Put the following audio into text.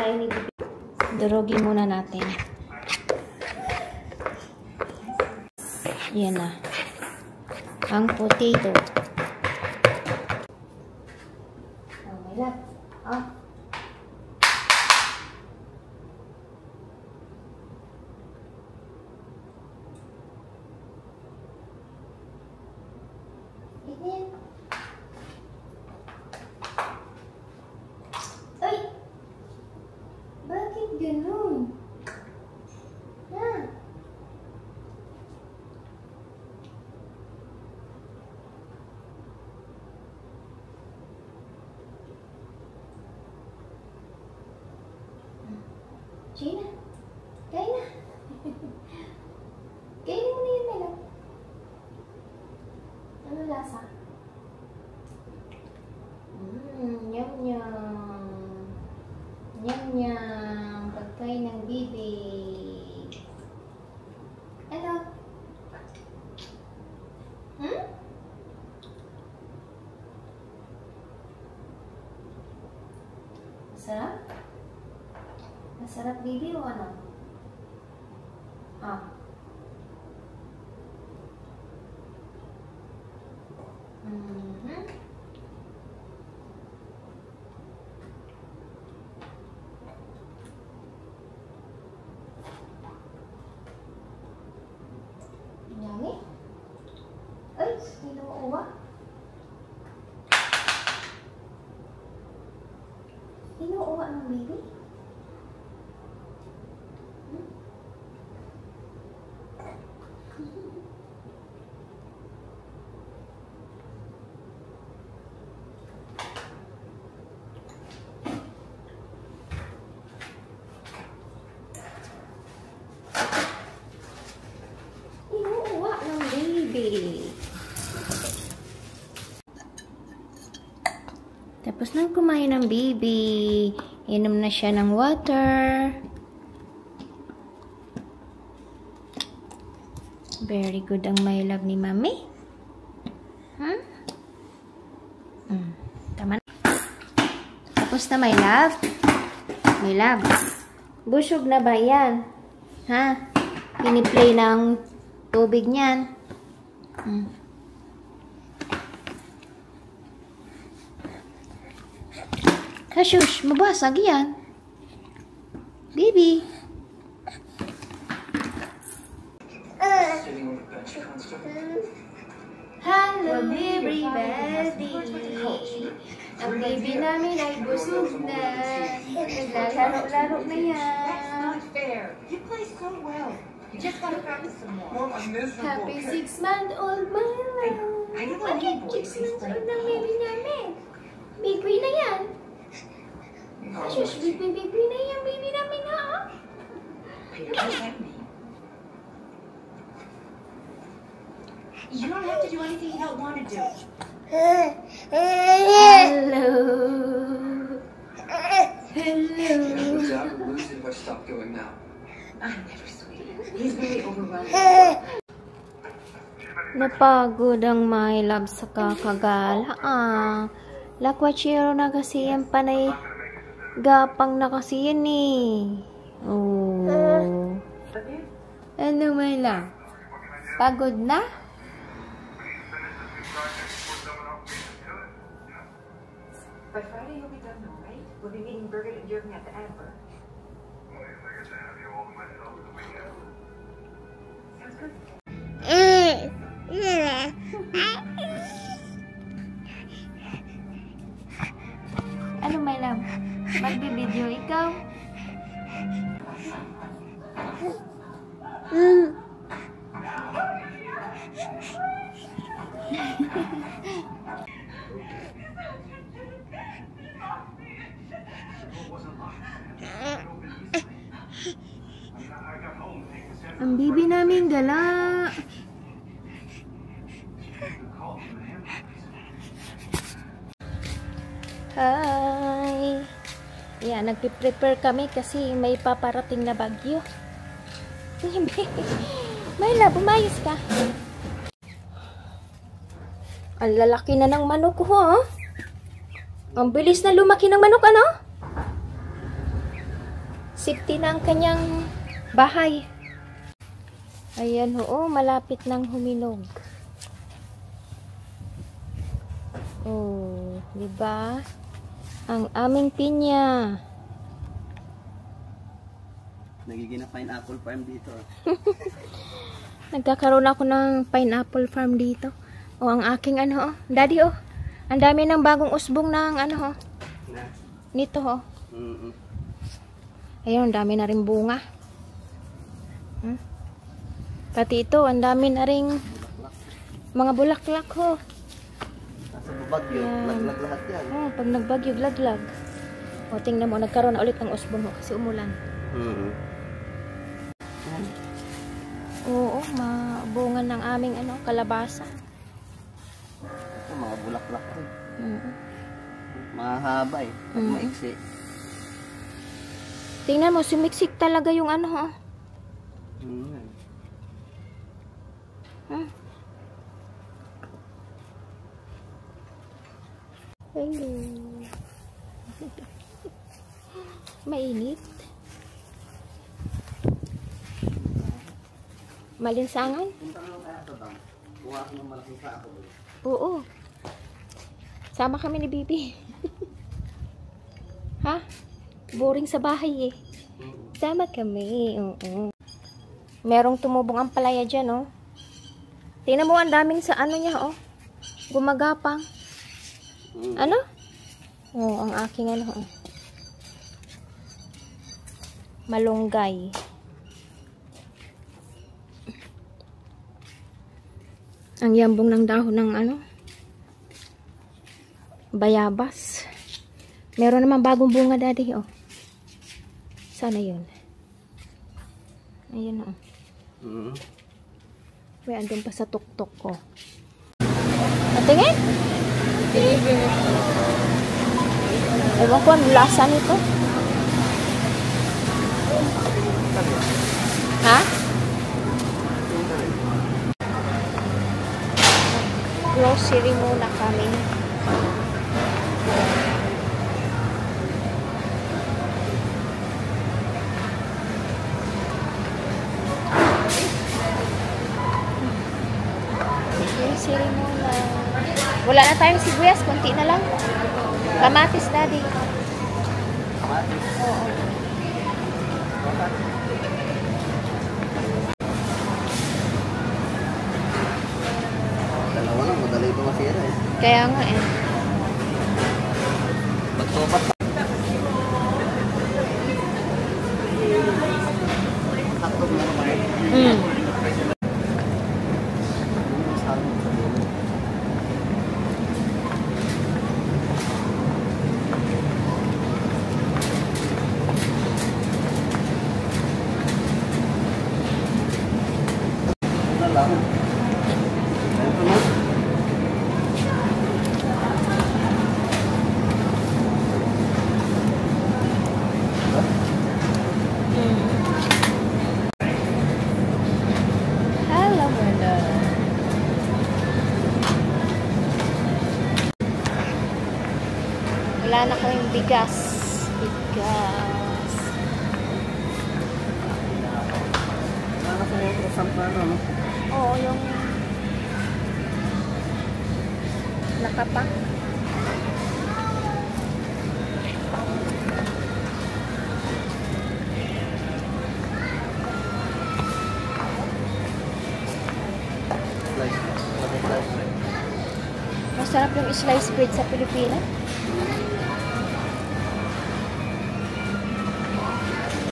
tayo ni Bibi. Durugin muna natin. Yan na. Ang potato. Oh, my love. Oh. Ganyan. Ay! Bakit ganun? Ha? Gina, kain na. Kainin mo na yun, Melo. Ano lasa? Yum yum. Yum yum. Pagkain ng Bibi. Ano? Masarap? Masarap, Bibi, o ano? Ah. Yummy? Ay, hindi mo uwa. Hindi mo uwa ng Bibi? Tapos nang kumain ng Bibi, inom na siya ng water. Very good ang my love ni Mami. Huh? Tama na. Tapos na, my love. My love. Busog na ba yan? Ha? Piniplay ng tubig niyan. Kashush, mabasag yan. Bibi. Hello, everybody. Ang baby namin ay busog na. Naglalaro-laro na yan. You play so well. You just gotta practice some more. Happy 6-month-old, my love. Bakit 6-month-old ng baby namin? Baby na yan. Shush, baby na yan, baby namin ha. You don't have to do anything you don't want to do. Hello. Hello. No doubt we'll lose it if I stop going now. I'm never sweet. He's very overrun. Napagod ang my love sa kakagala. Lakwachero na kasi yan panay. Gapang na kasi yan eh. Oh. Ano my love? Pagod na? By Friday you'll be done though, right? We'll be meeting Birgit and Jürgen at the Amber. Sounds good. Ano my love? Magbibideo ikaw? Ang bibi namin gala. Hi! Yan, nagpiprepare kami kasi may paparating na bagyo. May love, umayos ka. Ang lalaki na ng manok ko, ha? Ang bilis na lumaki ng manok, ano? Safety na ang kanyang bahay. Ayan, oo, malapit nang huminog. Oh, di ba? Ang aming pinya. Nagiging na pineapple farm dito. Nagkakaroon ako ng pineapple farm dito. O, ang aking ano, oh. Daddy, oh. Ang dami ng bagong usbong ng ano, oh. Na. Nito, oh. Ayun, ang dami na rin bunga. Pati ito, ang dami na rin mga bulaklak, oh. Nasa babagyo, laglag lahat yan. Oh, pag nagbagyo, laglag. O, tingnan mo, nagkaroon na ulit ng usbong, oh, kasi umulan. Oo, mabungan ng aming ano, kalabasa. Ito, mga bulaklak rin. Mahaba eh. Pag maiksi. Tingnan mo, sumiksik talaga yung ano, oh. Hello. Mainit. Malinsangan? Punta na lang kaya ito, Bang. Buha ako ng malaking sako. Oo. Sama kami ni Bibi. Ha? Boring sa bahay eh. Sama kami. Oo. Merong tumubong ang palaya dyan, oh. Tingnan mo, ang daming sa ano niya, oh. Gumagapang. Ano? Oh, ang aking ano, oh. Malunggay. Ang yambong ng dahon ng ano, bayabas. Meron naman bagong bunga, Daddy, oh. Sana yun. Ayun, oh. May andun pa sa tuktok ko. Natingin? Ewan ko ang lasa nito. Ha? Grocery muna kami. Grocery muna. Wala na tayong sibuyas, konti na lang. Kamatis, Daddy. Kamatis? Oo. Dalawa lang, madali ito masira eh. Kaya nga eh. Magsopat pa. Hotdog na naman eh. Hello, Brenda. Wala na kaming bigas. Bigas. Wala na sa metro sampa no? Oo, yung nakapak. Masarap yung sliced bread sa Pilipinas.